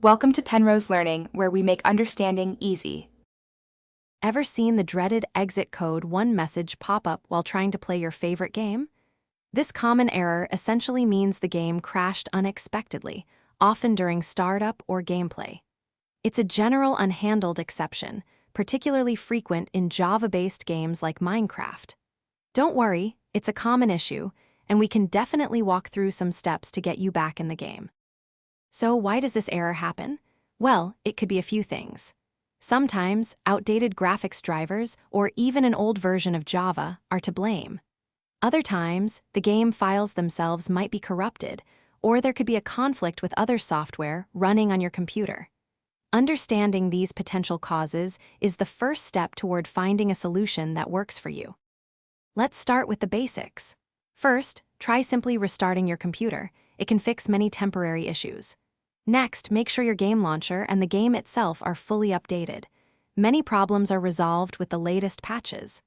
Welcome to Penrose Learning, where we make understanding easy. Ever seen the dreaded exit code 1 message pop up while trying to play your favorite game? This common error essentially means the game crashed unexpectedly, often during startup or gameplay. It's a general unhandled exception, particularly frequent in Java-based games like Minecraft. Don't worry, it's a common issue, and we can definitely walk through some steps to get you back in the game. So why does this error happen? Well, it could be a few things. Sometimes, outdated graphics drivers or even an old version of Java are to blame. Other times, the game files themselves might be corrupted, or there could be a conflict with other software running on your computer. Understanding these potential causes is the first step toward finding a solution that works for you. Let's start with the basics. First, try simply restarting your computer. It can fix many temporary issues. Next, make sure your game launcher and the game itself are fully updated. Many problems are resolved with the latest patches.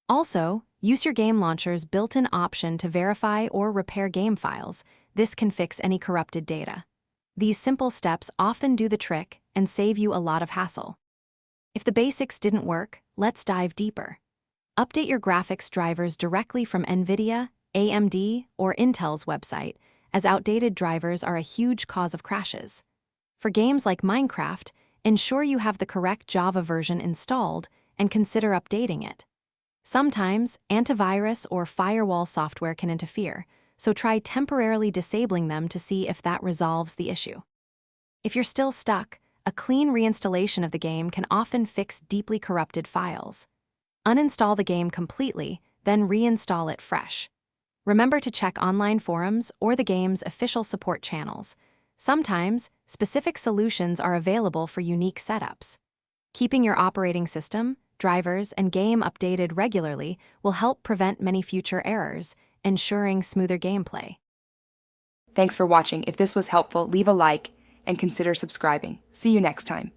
Also, use your game launcher's built-in option to verify or repair game files. This can fix any corrupted data. These simple steps often do the trick and save you a lot of hassle. If the basics didn't work, let's dive deeper. Update your graphics drivers directly from NVIDIA, AMD, or Intel's website, as outdated drivers are a huge cause of crashes. For games like Minecraft, ensure you have the correct Java version installed and consider updating it. Sometimes, antivirus or firewall software can interfere, so try temporarily disabling them to see if that resolves the issue. If you're still stuck, a clean reinstallation of the game can often fix deeply corrupted files. Uninstall the game completely, then reinstall it fresh. Remember to check online forums or the game's official support channels. Sometimes, specific solutions are available for unique setups. Keeping your operating system, drivers, and game updated regularly will help prevent many future errors, ensuring smoother gameplay. Thanks for watching. If this was helpful, leave a like and consider subscribing. See you next time.